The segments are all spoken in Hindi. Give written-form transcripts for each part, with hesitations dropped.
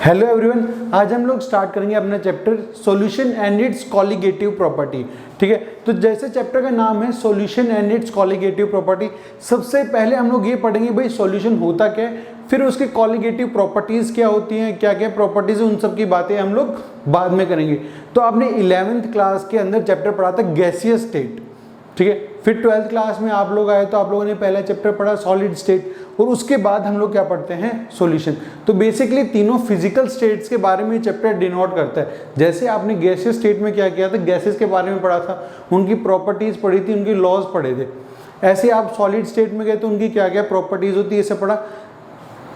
हेलो एवरीवन, आज हम लोग स्टार्ट करेंगे अपना chapter solution and it's colligative property. ठीक है, तो जैसे चैप्टर का नाम है solution and it's colligative property, सबसे पहले हम लोग ये पढ़ेंगे भाई सॉल्यूशन होता क्या है, फिर उसके कॉलिगेटिव प्रॉपर्टीज क्या होती हैं, क्या क्या प्रॉपर्टीज, उन सब की बातें हम लोग बाद में करेंगे। तो आपने 11th क्लास के अंदर चैप्टर पढ़ा था गैसियस स्टेट। ठीक है, फिर 12th क्लास में आप लोग आए तो आप लोगों ने पहला चैप्टर पढ़ा सॉलिड स्टेट, और उसके बाद हम लोग क्या पढ़ते हैं सॉल्यूशन। तो बेसिकली तीनों फिजिकल स्टेट्स के बारे में चैप्टर डिनोट करता है। जैसे आपने गैसियस स्टेट में क्या किया था, गैसेस के बारे में पढ़ा था, उनकी प्रॉपर्टीज पढ़ी थी, उनकी लॉज पढ़े थे। ऐसे आप सॉलिड स्टेट में गए तो उनकी क्या क्या प्रॉपर्टीज होती है, इसे पढ़ा।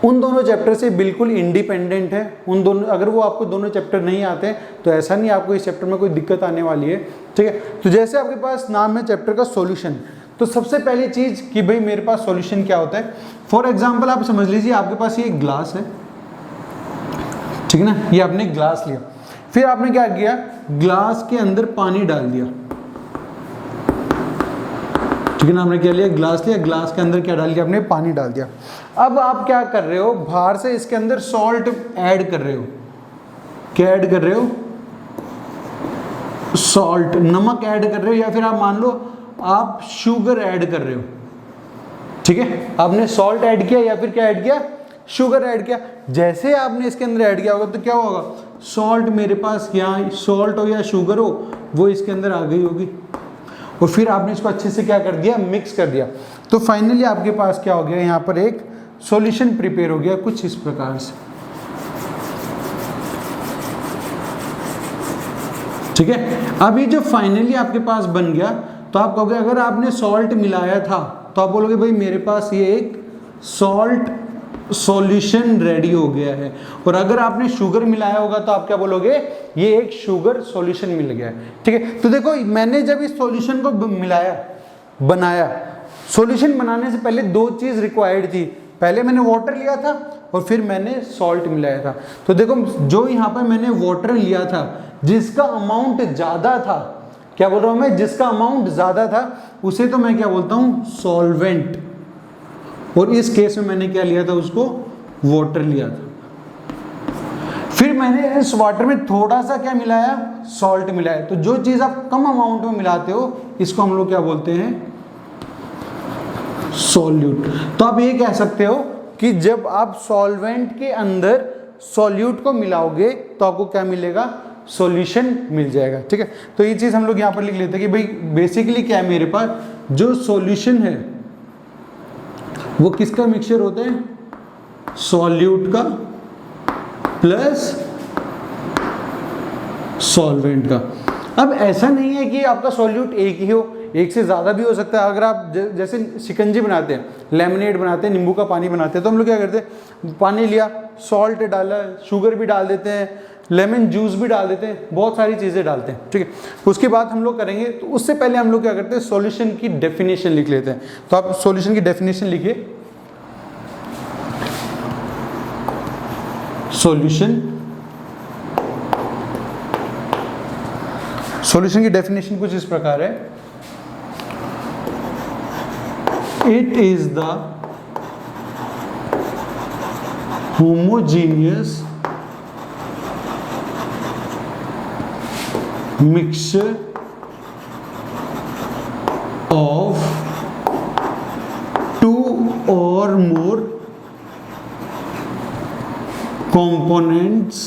उन दोनों चैप्टर से बिल्कुल इंडिपेंडेंट है। उन दोनों, अगर वो आपको दोनों चैप्टर नहीं आते हैं तो ऐसा नहीं आपको इस चैप्टर में कोई दिक्कत आने वाली है। ठीक है, तो जैसे आपके पास नाम है चैप्टर का सॉल्यूशन, तो सबसे पहली चीज कि भाई मेरे पास सॉल्यूशन क्या होता है। फॉर एग्जांपल आप समझ लीजिए आपके पास ये एक ग्लास है, ठीक है ना, ये आपने ग्लास लिया, फिर आपने क्या किया, ग्लास के अंदर पानी डाल दिया। ठीक है ना, आपने क्या लिया, ग्लास लिया, ग्लास के अंदर क्या डाल दिया, आपने पानी डाल दिया। अब आप क्या कर रहे हो, बाहर से इसके अंदर सॉल्ट ऐड कर रहे हो। क्या ऐड कर रहे हो, सॉल्ट, नमक ऐड कर रहे हो, या फिर आप मान लो आप शुगर ऐड कर रहे हो। ठीक है, आपने सॉल्ट ऐड किया या फिर क्या ऐड किया, शुगर ऐड किया। जैसे आपने इसके अंदर ऐड किया होगा तो क्या होगा, सॉल्ट मेरे पास यहाँ सॉल्ट हो या शुगर हो वो इसके अंदर आ गई होगी, और फिर आपने इसको अच्छे से क्या कर दिया, मिक्स कर दिया। तो फाइनली आपके पास क्या हो गया, यहाँ पर एक सॉल्यूशन प्रिपेयर हो गया कुछ इस प्रकार से। ठीक है, अभी जो फाइनली आपके पास बन गया, तो आप कहोगे अगर आपने सॉल्ट मिलाया था तो आप बोलोगे भाई मेरे पास ये एक सॉल्ट सॉल्यूशन रेडी हो गया है, और अगर आपने शुगर मिलाया होगा तो आप क्या बोलोगे, ये एक शुगर सॉल्यूशन मिल गया है। ठीक है, तो देखो मैंने जब इस सॉल्यूशन को मिलाया, बनाया, सॉल्यूशन बनाने से पहले दो चीज रिक्वायर्ड थी। पहले मैंने वाटर लिया था और फिर मैंने सॉल्ट मिलाया था। तो देखो जो यहाँ पर मैंने वाटर लिया था जिसका अमाउंट ज्यादा था, क्या बोल रहा हूं मैं, जिसका अमाउंट ज्यादा था उसे तो मैं क्या बोलता हूं, सॉल्वेंट, और इस केस में मैंने क्या लिया था, उसको वाटर लिया था। फिर मैंने इस वाटर में थोड़ा सा क्या मिलाया, सॉल्ट मिलाया। तो जो चीज आप कम अमाउंट में मिलाते हो इसको हम लोग क्या बोलते हैं, सॉल्यूट। तो आप ये कह सकते हो कि जब आप सॉल्वेंट के अंदर सॉल्यूट को मिलाओगे तो आपको क्या मिलेगा, सॉल्यूशन मिल जाएगा। ठीक है, तो ये चीज हम लोग यहाँ पर लिख लेते हैं कि भाई बेसिकली क्या है, मेरे पास जो सॉल्यूशन है वो किसका मिक्सचर होता है, सॉल्यूट का प्लस सॉल्वेंट का। अब ऐसा नहीं है कि आपका सॉल्यूट एक ही हो, एक से ज़्यादा भी हो सकता है। अगर आप जैसे शिकंजी बनाते हैं, लेमनेड बनाते हैं, नींबू का पानी बनाते हैं, तो हम लोग क्या करते हैं, पानी लिया, सॉल्ट डाला, शुगर भी डाल देते हैं, लेमन जूस भी डाल देते हैं, बहुत सारी चीज़ें डालते हैं। ठीक है, उसके बाद हम लोग करेंगे, तो उससे पहले हम लोग क्या करते हैं, सॉल्यूशन की डेफिनेशन लिख लेते हैं। तो आप सॉल्यूशन की डेफिनेशन लिखिए। सॉल्यूशन की डेफिनेशन कुछ इस प्रकार है, it is the homogeneous mixture of two or more components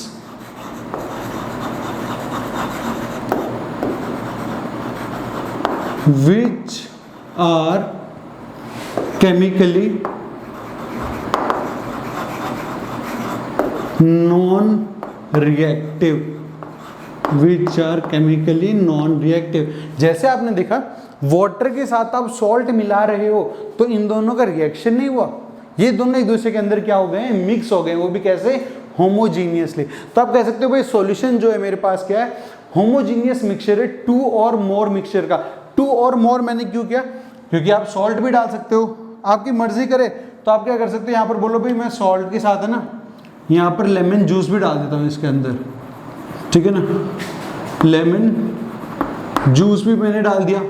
which are chemically non-reactive, which are chemically non reactive. जैसे आपने देखा वाटर के साथ आप सॉल्ट मिला रहे हो तो इन दोनों का रिएक्शन नहीं हुआ, ये दोनों एक दूसरे के अंदर क्या हो गए, मिक्स हो गए, वो भी कैसे, होमोजीनियसली। तो आप कह सकते हो भाई सॉल्यूशन जो है मेरे पास क्या है, होमोजीनियस मिक्सचर है, टू और मोर मिक्सचर का। टू और मोर मैंने क्यों किया, क्योंकि आप सॉल्ट भी डाल सकते हो, आपकी मर्जी करे तो आप क्या कर सकते हो, यहाँ पर बोलो भाई मैं सॉल्ट के साथ है ना, यहाँ पर लेमन जूस भी डाल देता हूँ इसके अंदर। ठीक है ना, लेमन जूस भी मैंने डाल दिया।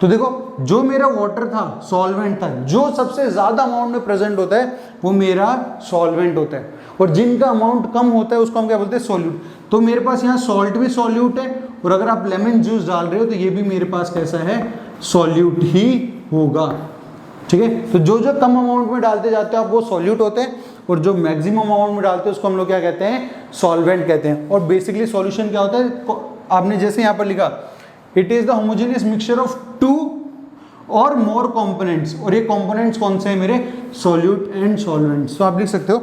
तो देखो जो मेरा वाटर था सॉल्वेंट था, जो सबसे ज्यादा अमाउंट में प्रेजेंट होता है वो मेरा सॉल्वेंट होता है, और जिनका अमाउंट कम होता है उसको हम क्या बोलते हैं, सॉल्यूट। तो मेरे पास यहाँ सॉल्ट भी सॉल्यूट है, और अगर आप लेमन जूस डाल रहे हो तो ये भी मेरे पास कैसा है, सॉल्यूट ही होगा। ठीक है, तो जो जो कम अमाउंट में डालते जाते हो आप वो सॉल्यूट होते हैं, और जो मैक्सिमम अमाउंट में डालते हैं उसको हम लोग क्या कहते हैं, सॉल्वेंट कहते हैं। और बेसिकली सॉल्यूशन क्या होता है, आपने जैसे यहाँ पर लिखा, it is the homogeneous mixture of two और मोर कंपोनेंट्स, और ये कंपोनेंट्स कौन से हैं मेरे, सॉल्यूट एंड सॉल्वेंट्स। तो आप लिख सकते हो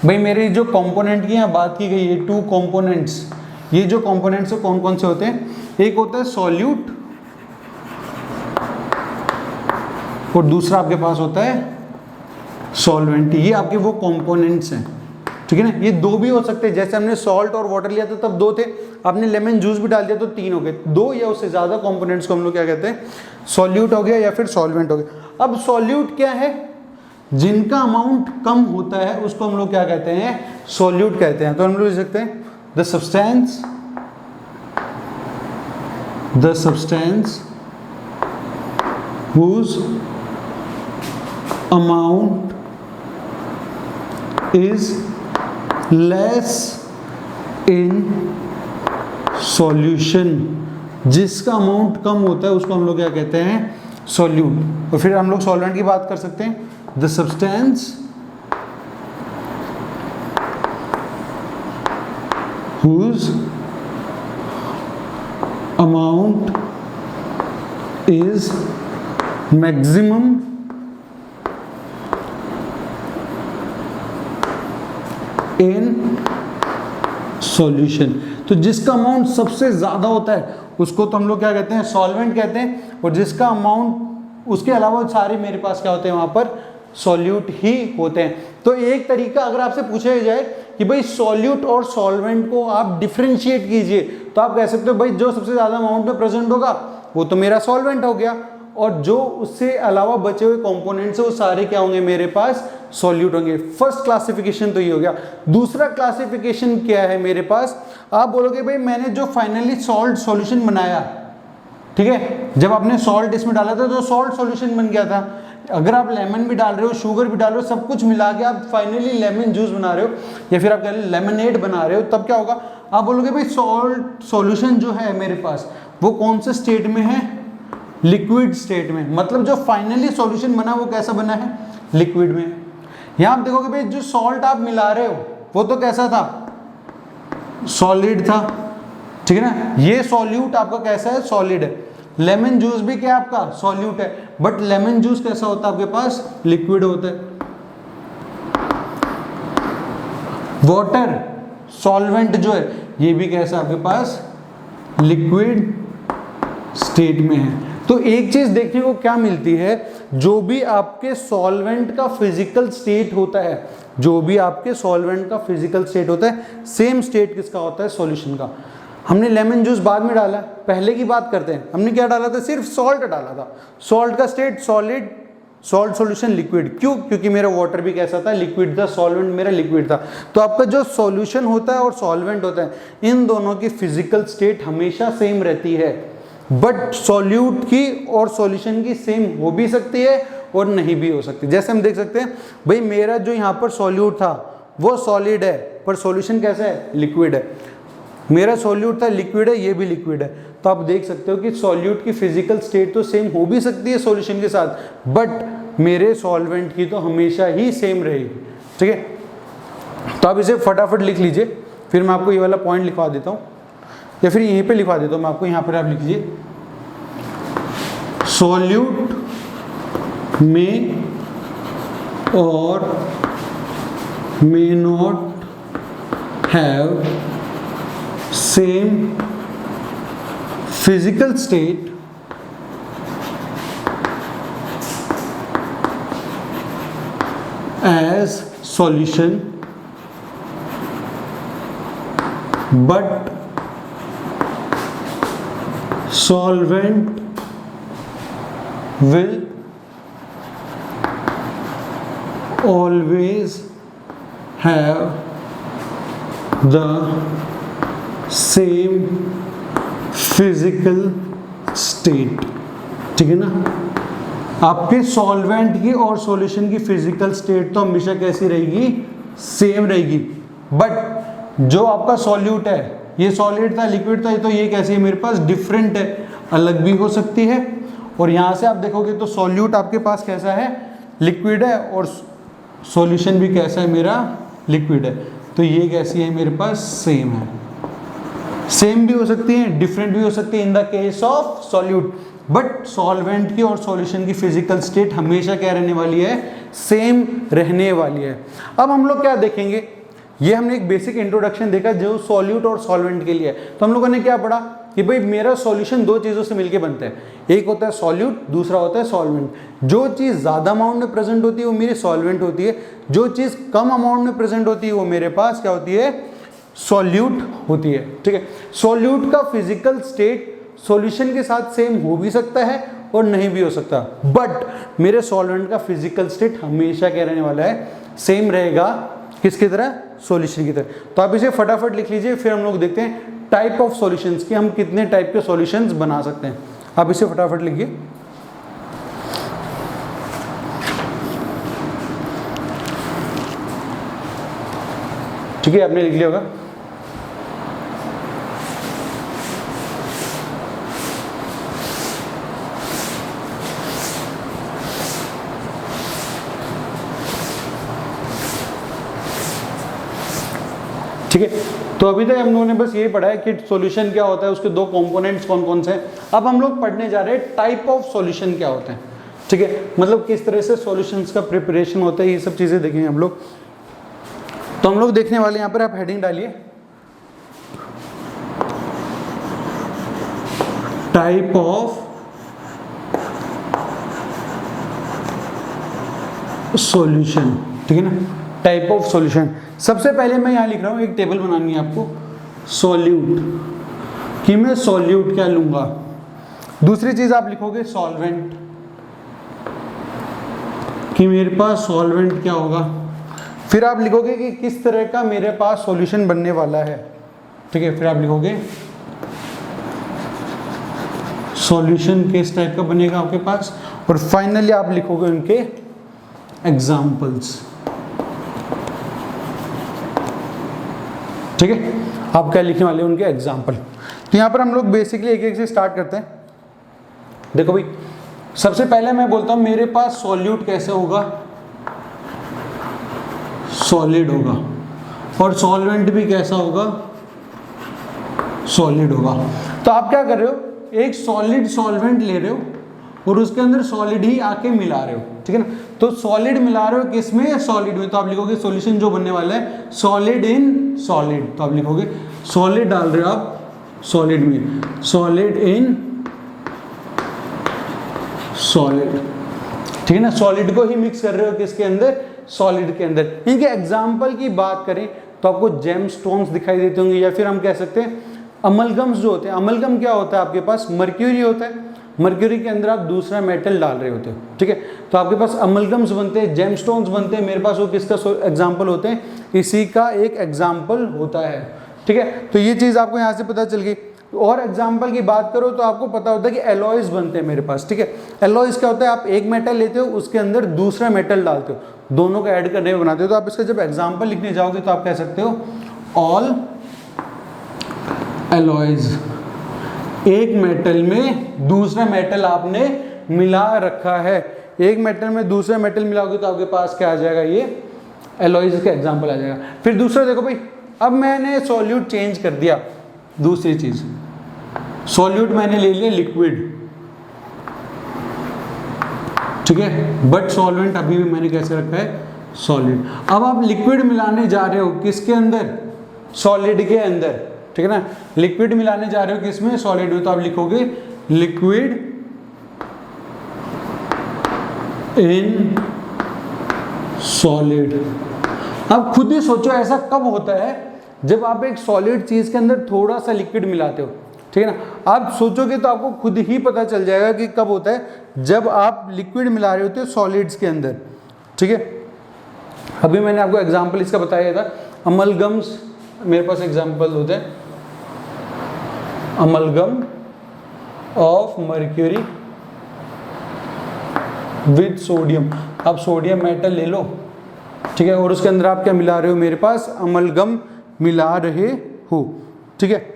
भाई मेरे जो कंपोनेंट की यहाँ बात की गई है, टू कंपोनेंट्स, ये जो कंपोनेंट्स कौन कौन से होते हैं, एक होता है सॉल्यूट और दूसरा आपके पास होता है सॉल्वेंट। ये आपके वो कंपोनेंट्स हैं, ठीक है ना। ये दो भी हो सकते हैं, जैसे हमने सॉल्ट और वाटर लिया था तब दो थे, आपने लेमन जूस भी डाल दिया तो तीन हो गए। दो या उससे ज़्यादा कंपोनेंट्स को हम लोग क्या कहते हैं, सॉल्यूट हो गया या फिर सॉल्वेंट हो गया। अब सॉल्यूट क्या है, जिनका अमाउंट कम होता है उसको हम लोग क्या कहते हैं, सॉल्यूट कहते हैं। तो हम लोग लिख सकते हैं the substance whose amount is less in solution, जिसका अमाउंट कम होता है उसको हम लोग क्या कहते हैं, सॉल्यूट। और फिर हम लोग सॉल्वेंट की बात कर सकते हैं, the substance whose amount is maximum in solution। तो जिसका अमाउंट सबसे ज़्यादा होता है उसको तो हम लोग क्या कहते हैं, सॉल्वेंट कहते हैं, और जिसका अमाउंट उसके अलावा सारे मेरे पास क्या होते हैं, वहाँ पर सॉल्यूट ही होते हैं। तो एक तरीका अगर आपसे पूछा जाए कि भाई सॉल्यूट और सॉल्वेंट को आप डिफ्रेंशिएट कीजिए, तो आप कह सकते हो भाई जो सबसे ज़्यादा अमाउंट में प्रेजेंट होगा वो तो मेरा सॉल्वेंट हो गया, और जो उससे अलावा बचे हुए कंपोनेंट्स है वो सारे क्या होंगे, मेरे पास सॉल्यूट होंगे। फर्स्ट क्लासिफिकेशन तो ये हो गया। दूसरा क्लासिफिकेशन क्या है मेरे पास, आप बोलोगे भाई मैंने जो फाइनली सॉल्ट सॉल्यूशन बनाया, ठीक है, जब आपने सॉल्ट इसमें डाला था तो सॉल्ट सॉल्यूशन बन गया था। अगर आप लेमन भी डाल रहे हो, शुगर भी डाल रहे हो, सब कुछ मिला के आप फाइनली लेमन जूस बना रहे हो या फिर आप लेमनेड बना रहे हो, तब क्या होगा, आप बोलोगे भाई सॉल्ट सॉल्यूशन जो है मेरे पास वो कौन से स्टेट में है, लिक्विड स्टेट में। मतलब जो फाइनली सॉल्यूशन बना वो कैसा बना है, लिक्विड में। यहाँ आप देखोगे भाई जो सॉल्ट आप मिला रहे हो वो तो कैसा था, सॉलिड था, ठीक है ना। ये सॉल्यूट आपका कैसा है, सॉलिड है। लेमन जूस भी क्या आपका सॉल्यूट है, बट लेमन जूस कैसा होता है आपके पास, लिक्विड होता है। वाटर सॉल्वेंट जो है ये भी कैसा आपके पास, लिक्विड स्टेट में है। तो एक चीज देखने को क्या मिलती है, जो भी आपके सॉल्वेंट का फिजिकल स्टेट होता है, जो भी आपके सॉल्वेंट का फिजिकल स्टेट होता है, सेम स्टेट किसका होता है, सॉल्यूशन का। हमने लेमन जूस बाद में डाला, पहले की बात करते हैं, हमने क्या डाला था, सिर्फ सॉल्ट डाला था। सॉल्ट का state solid, salt solution liquid. क्यों, क्योंकि मेरा वाटर भी कैसा था, लिक्विड था, सॉल्वेंट मेरा लिक्विड था। तो आपका जो सॉल्यूशन होता है और सॉल्वेंट होता है, इन दोनों की फिजिकल स्टेट हमेशा सेम रहती है, बट सॉल्यूट की और सॉल्यूशन की सेम हो भी सकती है और नहीं भी हो सकती। जैसे हम देख सकते हैं भाई मेरा जो यहाँ पर सॉल्यूट था वो सॉलिड है, पर सॉल्यूशन कैसा है, लिक्विड है। मेरा सॉल्यूट था लिक्विड है, ये भी लिक्विड है। तो आप देख सकते हो कि सॉल्यूट की फिजिकल स्टेट तो सेम हो भी सकती है सॉल्यूशन के साथ, बट मेरे सॉल्वेंट की तो हमेशा ही सेम रहेगी, ठीक है। तो आप इसे फटाफट लिख लीजिए, फिर मैं आपको ये वाला पॉइंट लिखवा देता हूँ, या फिर यहीं पे लिखवा देता हूँ मैं आपको। यहाँ पर आप लिख लीजिए, सॉल्यूट में और may not have same physical state as solution, but solvent will always have the same physical state, ठीक है ना। आपके सॉल्वेंट की और सॉल्यूशन की फिजिकल स्टेट तो हमेशा कैसी रहेगी, सेम रहेगी, बट जो आपका सॉल्यूट है, ये सॉलिड था, लिक्विड था, तो ये कैसी है मेरे पास डिफरेंट है, अलग भी हो सकती है। और यहाँ से आप देखोगे तो सॉल्यूट आपके पास कैसा है, लिक्विड है, और सॉल्यूशन भी कैसा है मेरा, लिक्विड है। तो ये कैसी है मेरे पास, सेम है। सेम भी हो सकती है, डिफरेंट भी हो सकती है in the case of solute, but solvent की और सॉल्यूशन की फिजिकल स्टेट हमेशा क्या रहने वाली है, सेम रहने वाली है। अब हम लोग क्या देखेंगे, ये हमने एक बेसिक इंट्रोडक्शन देखा जो सॉल्यूट और सॉल्वेंट के लिए है। तो हम लोगों ने क्या पढ़ा कि भाई मेरा सॉल्यूशन दो चीज़ों से मिलके बनता है, एक होता है सॉल्यूट, दूसरा होता है सॉल्वेंट। जो चीज़ ज़्यादा अमाउंट में प्रेजेंट होती है वो मेरी सॉल्वेंट होती है, जो चीज़ कम अमाउंट में प्रेजेंट होती है वो मेरे पास क्या होती है, सॉल्यूट होती है। ठीक है, सॉल्यूट का फिजिकल स्टेट सॉल्यूशन के साथ सेम हो भी सकता है और नहीं भी हो सकता, बट मेरे सॉल्वेंट का फिजिकल स्टेट हमेशा क्या रहने वाला है, सेम रहेगा, किसकी तरह, सॉल्यूशन की तरह। तो आप इसे फटाफट लिख लीजिए, फिर हम लोग देखते हैं टाइप ऑफ सॉल्यूशंस कि हम कितने टाइप के सॉल्यूशंस बना सकते हैं। आप इसे फटाफट लिखिए। ठीक है, आपने लिख लिया होगा। ठीक है, तो अभी तक हम लोगों ने बस यही पढ़ा है कि सॉल्यूशन क्या होता है, उसके दो कंपोनेंट्स कौन कौन से हैं। अब हम लोग पढ़ने जा रहे हैं टाइप ऑफ सॉल्यूशन क्या होते हैं। ठीक है, मतलब किस तरह से सॉल्यूशंस का प्रिपरेशन होता है, ये सब चीजें देखेंगे हम लोग। तो हम लोग देखने वाले, यहाँ पर आप हेडिंग डालिए, टाइप ऑफ सॉल्यूशन। ठीक है ना, टाइप ऑफ सॉल्यूशन। सबसे पहले मैं यहाँ लिख रहा हूँ, एक टेबल बनानी है आपको, सॉल्यूट, कि मैं सॉल्यूट क्या लूंगा। दूसरी चीज आप लिखोगे सॉल्वेंट, कि मेरे पास सॉल्वेंट क्या होगा। फिर आप लिखोगे कि किस तरह का मेरे पास सॉल्यूशन बनने वाला है। ठीक है, फिर आप लिखोगे सॉल्यूशन किस टाइप का बनेगा आपके पास, और फाइनली आप लिखोगे उनके एग्जाम्पल्स। ठीक है, आप क्या लिखने वाले हैं, उनके एग्जाम्पल। तो यहां पर हम लोग बेसिकली एक एक से स्टार्ट करते हैं। देखो भाई, सबसे पहले मैं बोलता हूं मेरे पास सॉल्यूट कैसे होगा, सॉलिड होगा, और सॉल्वेंट भी कैसा होगा, सॉलिड होगा। तो आप क्या कर रहे हो, एक सॉलिड सॉल्वेंट ले रहे हो और उसके अंदर सॉलिड ही आके मिला रहे हो। ठीक है ना, तो सॉलिड मिला रहे हो किसमें, सॉलिड में। तो आप लिखोगे सॉल्यूशन जो बनने वाला है सॉलिड इन सॉलिड, तो आप लिखोगे सॉलिड डाल रहे हो आप सॉलिड में, सॉलिड इन सॉलिड। ठीक है ना, सॉलिड को ही मिक्स कर रहे हो किसके अंदर, सॉलिड के अंदर। इनके एग्जाम्पल की बात करें तो आपको जेम स्टोन्स दिखाई देते होंगे, या फिर हम कह सकते हैं अमलगम्स जो होते हैं। अमलगम क्या होता है, आपके पास मर्क्यूरी होता है, मर्क्यूरी के अंदर आप दूसरा मेटल डाल रहे होते हो। ठीक है, तो आपके पास अमलगम्स बनते हैं, जेमस्टोन्स बनते हैं। मेरे पास वो किसका एग्जाम्पल होते हैं, इसी का एक एग्जाम्पल होता है। ठीक है, तो ये चीज़ आपको यहाँ से पता चल गई। और एग्जाम्पल की बात करो तो आपको पता होता है कि एलॉयज बनते हैं मेरे पास। ठीक है, एलॉयज क्या होता है, आप एक मेटल लेते हो, उसके अंदर दूसरा मेटल डालते हो, दोनों को ऐड करने में बनाते हो। तो आप इसका जब एग्जाम्पल लिखने जाओगे तो आप कह सकते हो ऑल एलॉयज, एक मेटल में दूसरा मेटल आपने मिला रखा है। एक मेटल में दूसरा मेटल मिलाओगे तो आपके पास क्या आ जाएगा, ये एलॉयज का एग्जांपल आ जाएगा। फिर दूसरा देखो भाई, अब मैंने सॉल्यूट चेंज कर दिया। दूसरी चीज, सॉल्यूट मैंने ले लिया लिक्विड, ठीक है, बट सॉल्वेंट अभी भी मैंने कैसे रखा है, सॉलिड। अब आप लिक्विड मिलाने जा रहे हो किसके अंदर, सॉलिड के अंदर। ठीक है ना, लिक्विड मिलाने जा रहे हो किसमें, सॉलिड में। तो आप लिखोगे लिक्विड इन सॉलिड। अब खुद ही सोचो ऐसा कब होता है, जब आप एक सॉलिड चीज के अंदर थोड़ा सा लिक्विड मिलाते हो। ठीक है ना, आप सोचोगे तो आपको खुद ही पता चल जाएगा कि कब होता है, जब आप लिक्विड मिला रहे होते हो सॉलिड्स के अंदर। ठीक है, अभी मैंने आपको एग्जांपल इसका बताया था, अमलगम्स मेरे पास एग्जांपल होते हैं, amalgam of mercury with sodium. अब सोडियम मेटल ले लो, ठीक है, और उसके अंदर आप क्या मिला रहे हो, मेरे पास अमलगम मिला रहे हो। ठीक है,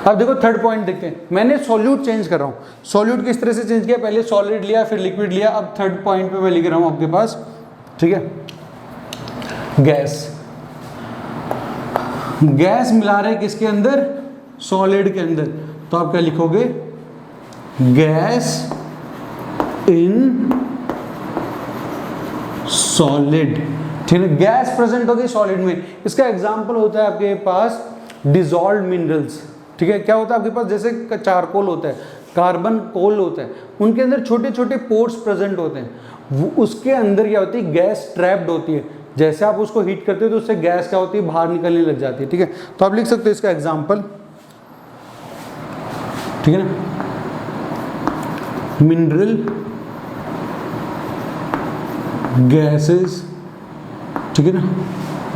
अब देखो थर्ड पॉइंट देखते हैं। मैंने सॉल्यूट चेंज कर रहा हूँ, सॉल्यूट किस तरह से चेंज किया, पहले सॉलिड लिया फिर लिक्विड लिया, अब थर्ड पॉइंट पे मैं लिख रहा हूँ आपके पास, ठीक है, गैस। गैस मिला रहे किसके अंदर, सॉलिड के अंदर, तो आप क्या लिखोगे, गैस इन सॉलिड। ठीक है, गैस प्रेजेंट होगी सॉलिड में। इसका एग्जांपल होता है आपके पास डिसॉल्व्ड मिनरल्स। ठीक है, क्या होता है आपके पास, जैसे चारकोल होता है, कार्बन कोल होता है, उनके अंदर छोटे छोटे पोर्स प्रेजेंट होते हैं, वो उसके अंदर क्या होती है, गैस ट्रैप्ड होती है। जैसे आप उसको हीट करते हो तो उससे गैस क्या होती है, बाहर निकलने लग जाती है। ठीक है, तो आप लिख सकते हो इसका एग्जाम्पल, ठीक है ना, मिनरल गैसेस, ठीक है ना,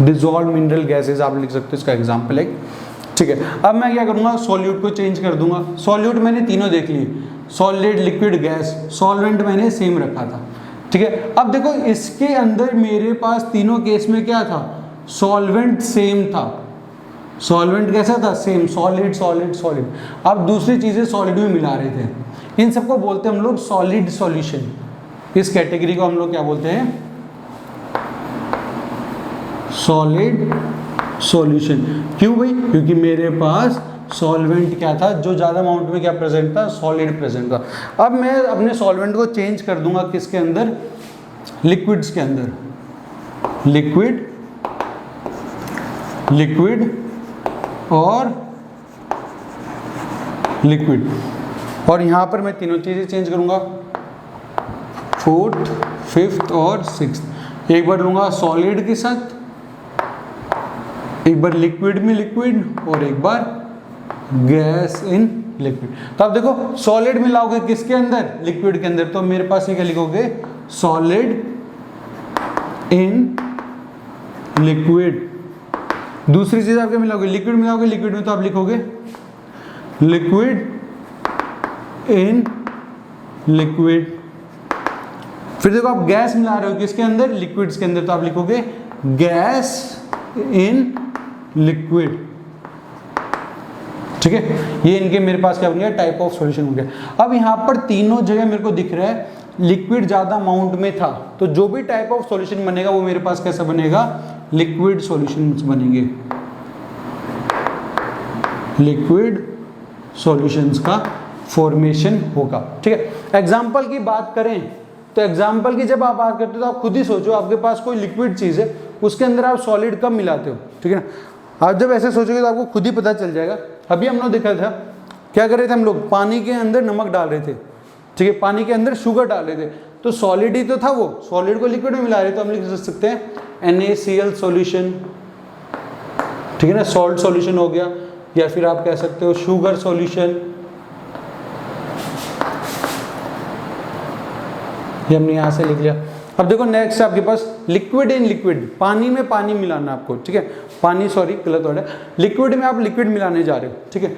डिसॉल्व मिनरल गैसेस आप लिख सकते हो, इसका एग्जांपल है। ठीक है, अब मैं क्या करूंगा, सॉल्यूट को चेंज कर दूंगा। सॉल्यूट मैंने तीनों देख लिए, सॉलिड, लिक्विड, गैस। सॉल्वेंट मैंने सेम रखा था। ठीक है, अब देखो इसके अंदर मेरे पास तीनों केस में क्या था, सॉल्वेंट सेम था। सॉल्वेंट कैसा था, सेम, सॉलिड सॉलिड सॉलिड। अब दूसरी चीजें सॉलिड में मिला रहे थे, इन सबको बोलते हैं हम लोग सॉलिड सॉल्यूशन। इस कैटेगरी को हम लोग क्या बोलते हैं, सॉलिड सॉल्यूशन। क्यों भाई, क्योंकि मेरे पास सॉल्वेंट क्या था, जो ज़्यादा अमाउंट में क्या प्रेजेंट था, सॉलिड प्रेजेंट था। अब मैं अपने सॉल्वेंट को चेंज कर दूंगा किसके अंदर, लिक्विड्स के अंदर, लिक्विड, लिक्विड और लिक्विड। और यहाँ पर मैं तीनों चीज़ें चेंज करूँगा, फोर्थ, फिफ्थ और सिक्स्थ। एक बार लूँगा सॉलिड के साथ, एक बार लिक्विड में लिक्विड, और एक बार गैस इन लिक्विड। तो आप देखो सॉलिड मिलाओगे किसके अंदर, लिक्विड के अंदर, तो मेरे पास ये क्या लिखोगे, सॉलिड इन लिक्विड। दूसरी चीज आप क्या मिलाओगे, लिक्विड मिलाओगे लिक्विड में, तो आप लिखोगे लिक्विड इन लिक्विड। फिर देखो आप गैस मिला रहे हो किसके अंदर, लिक्विड्स के अंदर, तो आप लिखोगे गैस इन लिक्विड। ठीक है, ये इनके मेरे पास क्या हो गया, टाइप ऑफ सॉल्यूशन हो गया। अब यहाँ पर तीनों जगह मेरे को दिख रहा है लिक्विड ज्यादा अमाउंट में था, तो जो भी टाइप ऑफ सॉल्यूशन बनेगा वो मेरे पास कैसा बनेगा, लिक्विड सॉल्यूशंस बनेंगे, लिक्विड सॉल्यूशंस का फॉर्मेशन होगा। ठीक है, एग्जांपल की बात करें तो एग्जांपल की जब आप बात करते हो तो आप खुद ही सोचो, आपके पास कोई लिक्विड चीज है, उसके अंदर आप सॉलिड कब मिलाते हो, ठीक है ना। आप जब ऐसे सोचोगे तो आपको खुद ही पता चल जाएगा। अभी हम लोग देखा था, क्या कर रहे थे हम लोग, पानी के अंदर नमक डाल रहे थे, ठीक है, पानी के अंदर शुगर डाल रहे थे, तो सॉलिड ही तो था वो, सॉलिड को लिक्विड में मिला रहे, तो हम लिख सकते हैं NaCl सॉल्यूशन, ठीक है ना, सॉल्ट सॉल्यूशन हो गया, या फिर आप कह सकते हो शुगर सॉल्यूशन। ये हमने यहां से लिख लिया। अब देखो नेक्स्ट आपके पास लिक्विड इन लिक्विड, पानी में पानी मिलाना आपको, ठीक है, पानी, सॉरी गलत वर्ड है, लिक्विड में आप लिक्विड मिलाने जा रहे हो, ठीक है,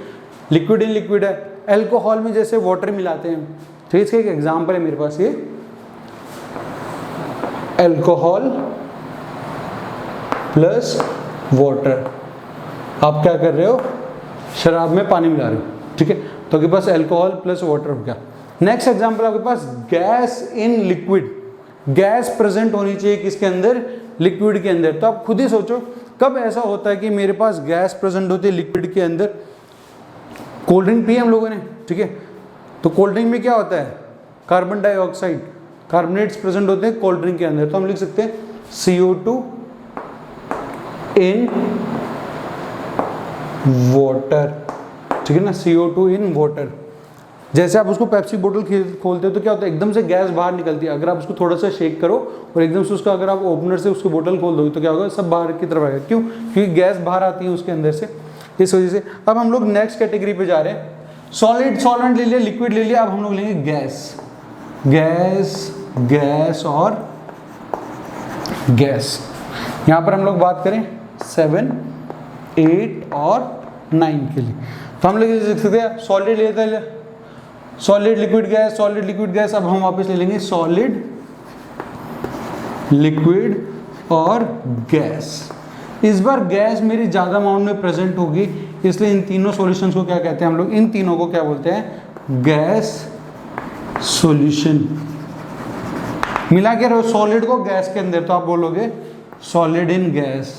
लिक्विड इन लिक्विड है। अल्कोहल में जैसे वाटर मिलाते हैं, ठीक है, इसका एक एग्जांपल है मेरे पास, ये अल्कोहल प्लस वाटर। आप क्या कर रहे हो, शराब में पानी मिला रहे हो, ठीक है, तो आपके पास अल्कोहल प्लस वाटर हो गया। नेक्स्ट एग्जांपल आपके पास gas in liquid, gas present होनी चाहिए किसके अंदर, लिक्विड के अंदर। तो आप खुद ही सोचो कब ऐसा होता है कि मेरे पास गैस प्रेजेंट होती है लिक्विड के अंदर। कोल्ड ड्रिंक पी हम लोगों ने, ठीक है, तो कोल्ड ड्रिंक में क्या होता है, कार्बन डाइऑक्साइड, कार्बोनेट्स प्रेजेंट होते हैं कोल्ड ड्रिंक के अंदर, तो हम लिख सकते हैं CO2 इन वाटर, ठीक है ना, CO2 इन वाटर। जैसे आप उसको पेप्सी बोतल खोलते हो तो क्या होता है, एकदम से गैस बाहर निकलती है, अगर आप उसको थोड़ा सा शेक करो और एकदम से उसका अगर आप ओपनर से उसकी बोतल खोल दोगे तो क्या होगा, सब बाहर की तरफ आएगा। क्यों, क्योंकि गैस बाहर आती है उसके अंदर से, इस वजह से। अब हम लोग नेक्स्ट कैटेगरी पे जा रहे हैं, सॉलिड सॉल्वेंट ले लिया, लिक्विड ले लिया, अब हम लोग लेंगे गैस, गैस, गैस और गैस। यहाँ पर हम लोग बात करें 7, 8 और 9 के लिए, तो हम लोग लिख सकते हैं सॉलिड लेते हैं, solid liquid gas, solid liquid gas. अब हम वापस ले लेंगे सॉलिड लिक्विड और गैस। इस बार गैस मेरी ज़्यादा अमाउंट में प्रेजेंट होगी, इसलिए इन तीनों सॉल्यूशंस को क्या कहते हैं हम लोग, इन तीनों को क्या बोलते हैं, गैस सॉल्यूशन। मिला के रहो सॉलिड को गैस के अंदर, तो आप बोलोगे सॉलिड इन गैस,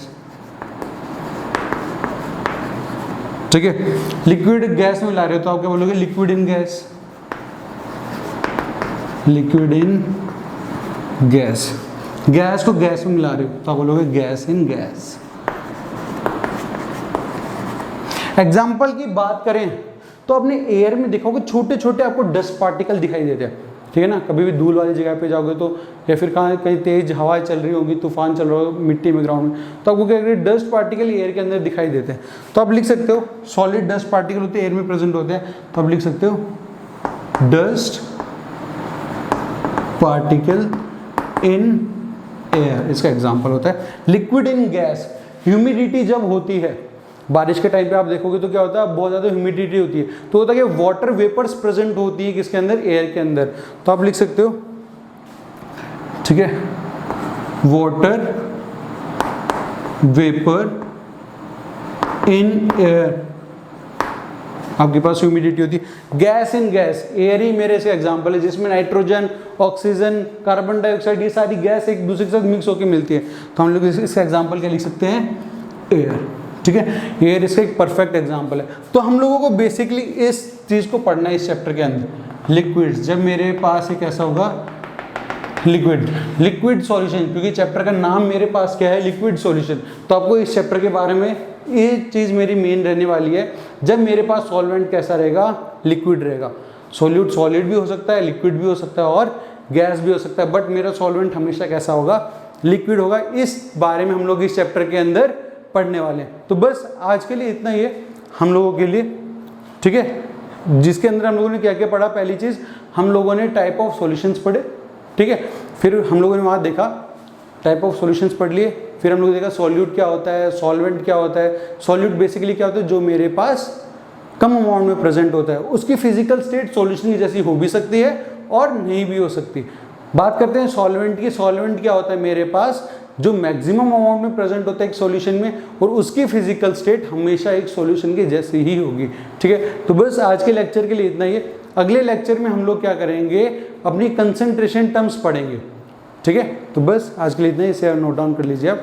ठीक है। लिक्विड गैस में मिला रहे हो तो आप क्या बोलोगे, liquid in gas, liquid in gas. Gas को गैस में मिला रहे हो तो आप बोलोगे गैस इन गैस। एग्जाम्पल की बात करें तो अपने एयर में देखोगे छोटे छोटे आपको डस्ट पार्टिकल दिखाई देते हैं, ठीक है ना। कभी भी धूल वाली जगह पे जाओगे तो, या फिर कहाँ कहीं तेज हवा चल रही होगी, तूफान चल रहा हो मिट्टी में, ग्राउंड में, तो आपको क्या करें, डस्ट पार्टिकल एयर के अंदर दिखाई देते हैं। तो आप लिख सकते हो सॉलिड डस्ट पार्टिकल होते हैं, एयर में प्रेजेंट होते हैं, तो आप लिख सकते हो डस्ट पार्टिकल इन एयर, इसका एग्जाम्पल होता है। लिक्विड इन गैस, ह्यूमिडिटी जब होती है बारिश के टाइम पे आप देखोगे तो क्या होता है, बहुत ज़्यादा ह्यूमिडिटी होती है, तो होता है कि वाटर वेपर्स प्रेजेंट होती है किसके अंदर, एयर के अंदर। तो आप लिख सकते हो, ठीक है, वाटर वेपर इन एयर, आपके पास ह्यूमिडिटी होती है। गैस इन गैस, एयर ही मेरे से एग्जांपल है जिसमें नाइट्रोजन, ऑक्सीजन, कार्बन डाइऑक्साइड, ये सारी गैस एक दूसरे के साथ मिक्स होकर मिलती है, तो हम लोग इसका एग्जांपल क्या लिख सकते हैं, एयर, ठीक है। एयर इसका एक परफेक्ट एग्जांपल है। तो हम लोगों को बेसिकली इस चीज़ को पढ़ना है इस चैप्टर के अंदर, लिक्विड्स। जब मेरे पास एक ऐसा होगा लिक्विड, लिक्विड सॉल्यूशन, क्योंकि चैप्टर का नाम मेरे पास क्या है, लिक्विड सॉल्यूशन, तो आपको इस चैप्टर के बारे में ये चीज़ मेरी मेन रहने वाली है। जब मेरे पास सॉल्वेंट कैसा रहेगा, लिक्विड रहेगा। सॉल्यूट सॉलिड भी हो सकता है, लिक्विड भी हो सकता है और गैस भी हो सकता है, बट मेरा सॉल्वेंट हमेशा कैसा होगा, लिक्विड होगा। इस बारे में हम लोग इस चैप्टर के अंदर पढ़ने वाले हैं। तो बस आज के लिए इतना ही है हम लोगों के लिए, ठीक है। जिसके अंदर हम लोगों ने क्या क्या पढ़ा, पहली चीज़ हम लोगों ने टाइप ऑफ सॉल्यूशंस पढ़े, ठीक है। फिर हम लोगों ने वहाँ देखा टाइप ऑफ सॉल्यूशंस पढ़ लिए, फिर हम लोगों ने देखा सॉल्यूट क्या होता है, सॉल्वेंट क्या होता है। सॉल्यूट बेसिकली क्या होता है, जो मेरे पास कम अमाउंट में प्रेजेंट होता है, उसकी फिजिकल स्टेट सॉल्यूशन की जैसी हो भी सकती है और नहीं भी हो सकती। बात करते हैं सॉल्वेंट की। सॉल्वेंट क्या होता है, मेरे पास जो मैक्सिमम अमाउंट में प्रेजेंट होता है एक सॉल्यूशन में, और उसकी फिजिकल स्टेट हमेशा एक सॉल्यूशन के जैसी ही होगी, ठीक है। तो बस आज के लेक्चर के लिए इतना ही है। अगले लेक्चर में हम लोग क्या करेंगे, अपनी कंसंट्रेशन टर्म्स पढ़ेंगे, ठीक है। तो बस आज के लिए इतना ही, इसे नोट डाउन कर लीजिए आप।